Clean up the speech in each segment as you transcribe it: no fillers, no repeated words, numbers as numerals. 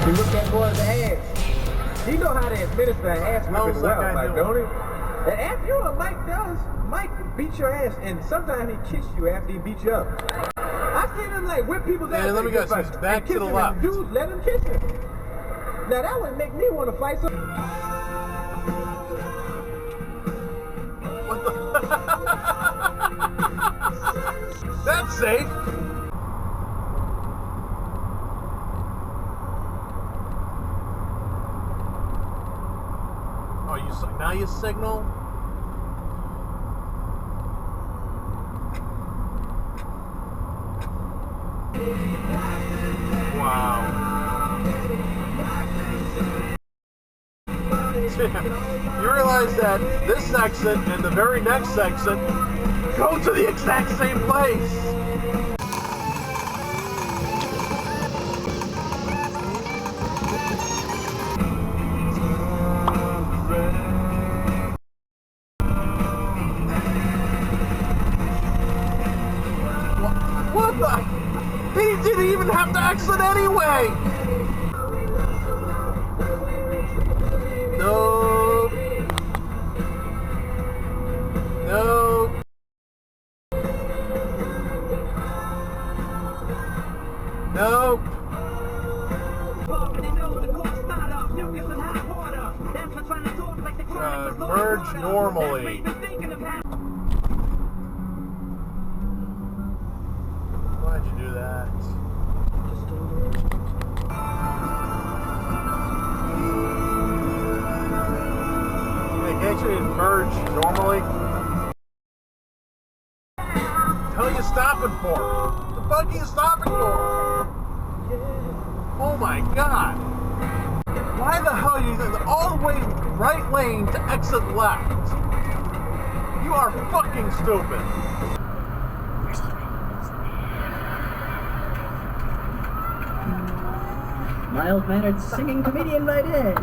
He looked that boy's ass. He know how to administer an ass whipping well, like, don't he? And after you know what Mike does, Mike beats your ass, and sometimes he kiss you after he beats you up. I see him like whip people's ass. Let me guess, he's back to the left. Dude, let him kiss him. Now that would make me want to fight some. What the? That's safe. Oh, now you signal. Wow. You realize that this exit and the very next exit go to the exact same place. What the? He didn't even have to exit anyway! Nope. Nope. Nope. Merge normally. Why'd you do that? Can't you merge normally? What the hell are you stopping for? What the fuck are you stopping for? Oh my god. Why the hell are you all the way right lane to exit left? You are fucking stupid. Mild-mannered singing comedian right in.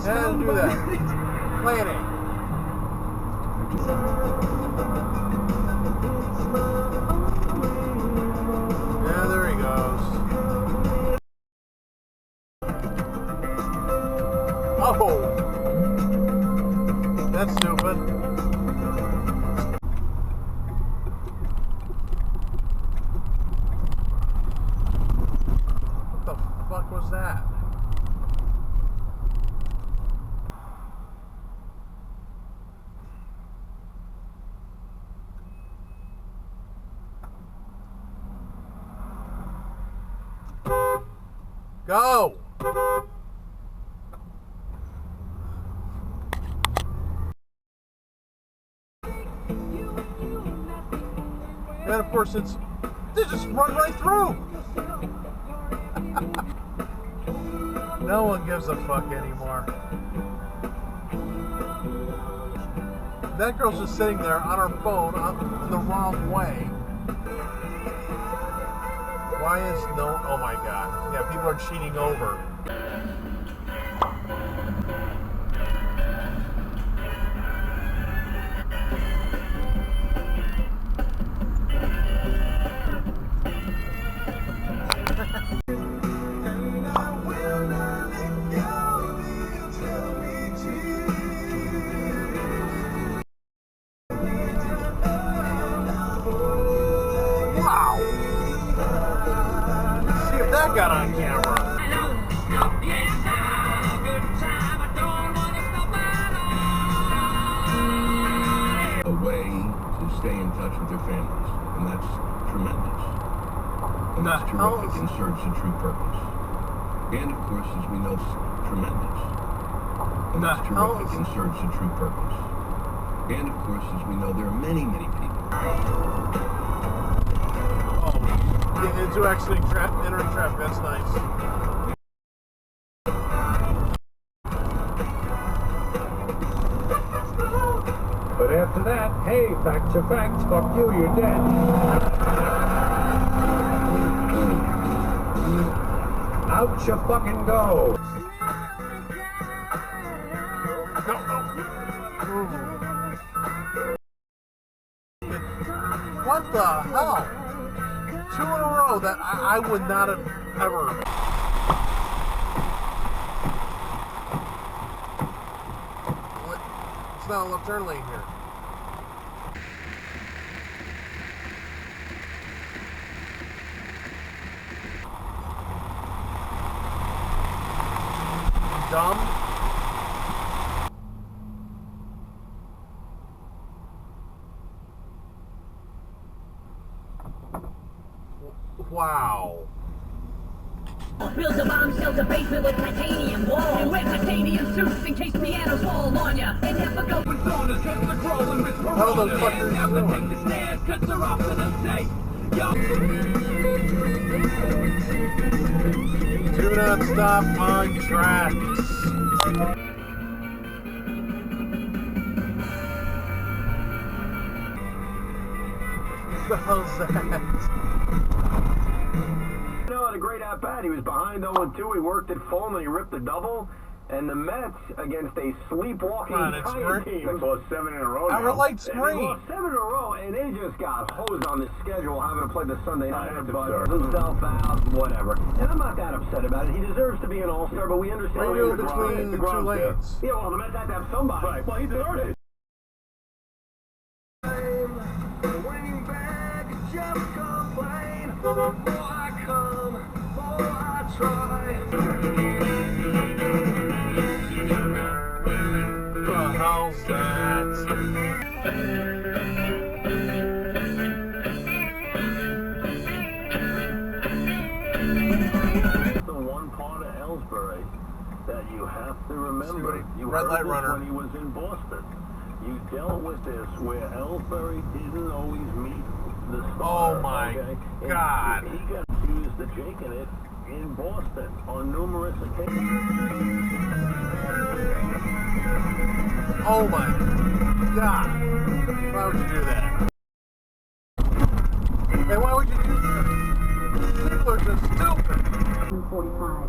How to do that? Planning. Yeah, there he goes. Oh! That's stupid. What the fuck was that? Go! And of course they just run right through! No one gives a fuck anymore. That girl's just sitting there on her phone the wrong way. Why is no... Oh my god. Yeah, people are cheating over. That got on camera. A way to stay in touch with their families, and that's tremendous. And that's terrific and serves a true purpose. And of course, as we know, it's tremendous. And that's terrific and serves a true purpose. And of course, as we know, there are many, many people. Into exiting traffic, entering traffic, that's nice. But after that, hey, facts are facts, fuck you, you're dead. Out you fucking go. What the hell? 2 in a row that I would not have ever not a left turn lane here. Dumb. Wow. Build a bomb shelter basement with titanium walls and wear titanium suits in case pianos fall on ya. And never go with bonus cause the crawling with How those fuckers never take the stairs cause they're off to the state. Do not stop on tracks. What the hell's that? A great at-bat. He was behind 0-2. He worked it full and he ripped the double. And the Mets against a sleepwalking Giant team. They lost 7 in a row now. I like They spring. lost 7 in a row, and they just got hosed on the schedule, having to play the Sunday night. Himself out, whatever. And I'm not that upset about it. He deserves to be an all-star, but we understand. Radio between the two lanes. Yeah, well, the Mets had to have somebody. Right. Well, he deserved it. Winning back, just complain. More I come, more I try. What the hell's that? The one part of Ellsbury that you have to remember. You Red heard light this runner. when he was in Boston. You dealt with this where Ellsbury didn't always meet the star. Oh my okay? God. And he got accused of jaking it in Boston on numerous occasions. Oh my God. Why would you do that? Hey, why would you do that? People are just stupid. 45.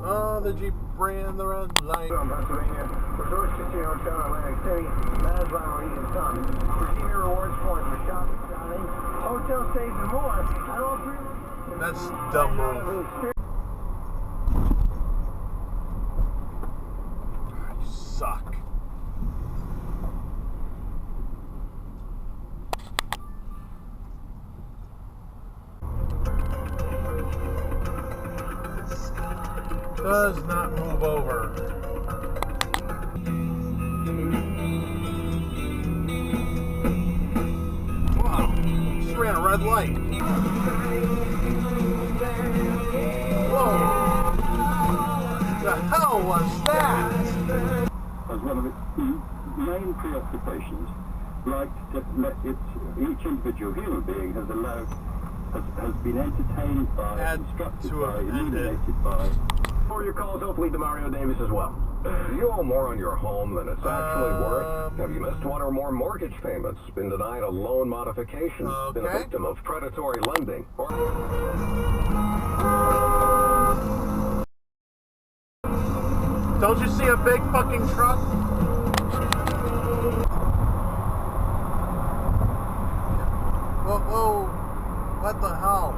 Oh, the Jeep ran the red light. From Pennsylvania, Resorts Casino Hotel in Atlantic City, Maz Lowry and Son. Receive your rewards points for shopping, dining, hotel stays, and more at all three. That's dumb move. You suck. Does not move over. Wow, just ran a red light. Whoa! The hell was that? As one of its main preoccupations, like to let each individual human being has been entertained by, instructed by, illuminated by. For your calls, hopefully to Mario Davis as well. You owe more on your home than it's actually worth. Have you missed one or more mortgage payments? Been denied a loan modification? Been a victim of predatory lending? Or don't you see a big fucking truck? Whoa, whoa. What the hell?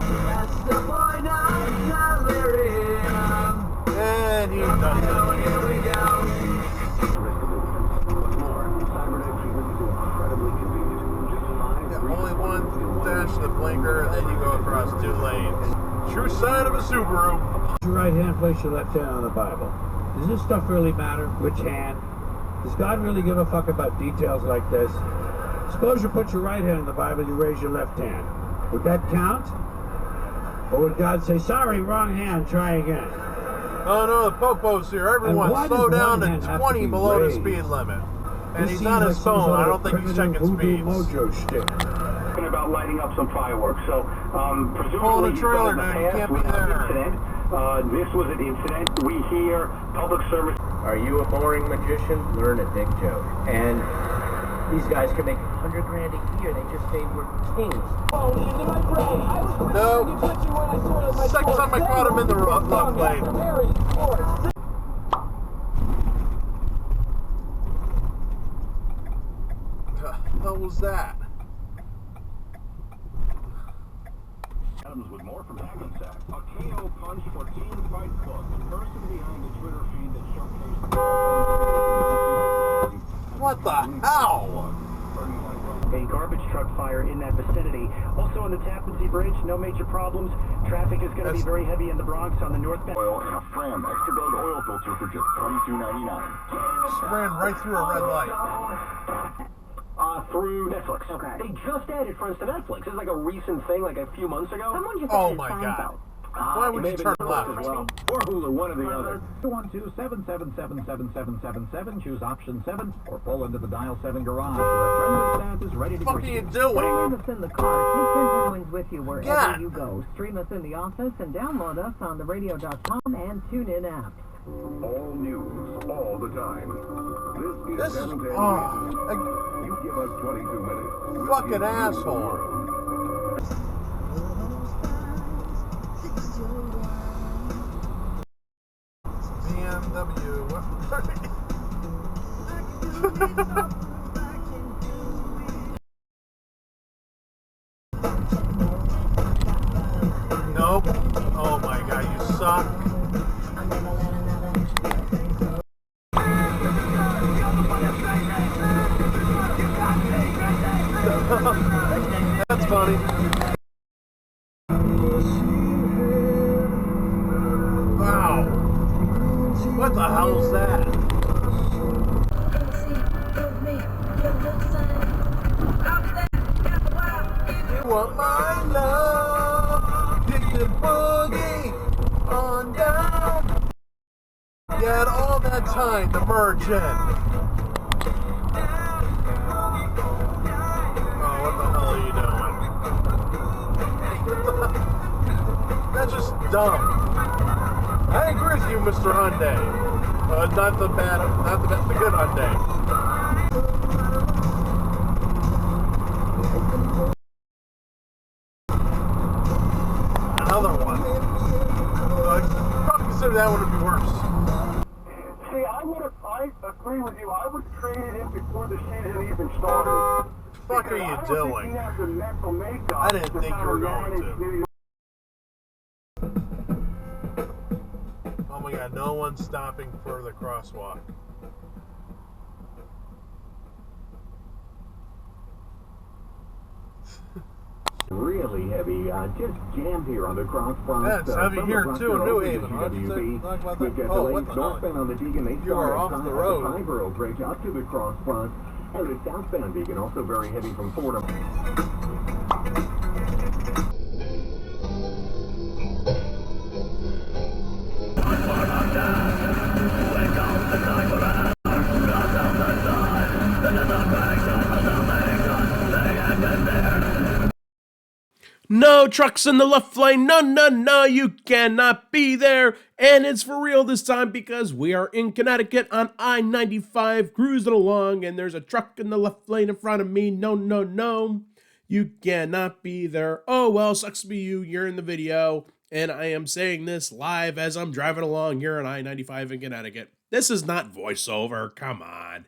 that's the boy now, And he's done it. Here we go. What's more, cybernetic is incredibly convenient. Just Yeah, only one dash of the blinker, and then you go across 2 lanes. True sign of a Subaru. Your right hand, place your left hand on the Bible. Does this stuff really matter? Which hand? Does God really give a fuck about details like this? Suppose you put your right hand on the Bible, you raise your left hand. Would that count? Or would God say, sorry, wrong hand, try again? Oh no, the Popo's here. Everyone, why slow does down one hand to have 20 to be below the raised? speed limit. And This he's seems on like his some phone. sort I of don't think he's primitive checking voodoo speeds. mojo stick. Talking about lighting up some fireworks. So, presumably, Pulling the trailer in the now, you past can't be with an there. incident. This was an incident. We hear public service. Are you a boring magician? Learn a dick joke. And these guys can make $100 grand a year. They just say we're kings. No. Second time I caught him in the left lane. The hell was that? Adams with more from Hackensack. A launch for Teen Fight Club, the person behind the Twitter feed that showcased... What the hell? A garbage truck fire in that vicinity. Also on the Tappan Zee Bridge, no major problems. Traffic is going to be very heavy in the Bronx on the northbound. Oil and a Fram extra gold oil filter for just $22.99. Just ran right through a red light. Through Netflix. Okay. They just added Friends to Netflix. It's like a recent thing, like a few months ago. Someone just Oh added my Seinfeld. god. Why would you turn left? As well. Or Hulu, one or the other. 212-777-7777. Choose option 7 or pull into the dial 7 garage where friendly staff is ready to What are you greet doing? Bring us in the car. Take 10 penguins with you wherever God. you go. Stream us in the office and download us on the radio.com and TuneIn apps. All news, all the time. This is... You give us 22 minutes. We'll fucking give you asshole. tomorrow. BMW. Nope. Oh my god, you suck. That's funny. Wow. What the hell is that? You want my love? Get the boogie on down. You had all that time to merge in. Oh, what the hell are you doing? That's just dumb. I agree with you, Mr. Hyundai. Not the bad, not the good Hyundai. Another one. I'd probably consider that one to be worse. See, I agree with you. I would trade it in before the shit had even started. What the fuck are you doing? I didn't think you were going to. Oh my god, no one's stopping for the crosswalk. Really heavy, just jammed here on the cross front. Yeah, it's heavy here too in New Haven. We've got delays northbound on the Deacon. They You are start off at the road. Highborough Bridge up to the cross front. And the southbound Deacon also very heavy from Fordham. No trucks in the left lane, no, you cannot be there. And it's for real this time because we are in Connecticut on I-95 cruising along and there's a truck in the left lane in front of me. No, you cannot be there. Oh well, sucks to be you, you're in the video. And I am saying this live as I'm driving along here on I-95 in Connecticut. This is not voiceover, come on.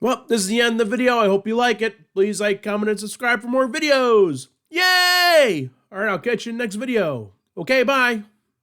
Well, this is the end of the video. I hope you like it. Please like, comment, and subscribe for more videos. Yay! All right, I'll catch you in the next video. Okay, bye.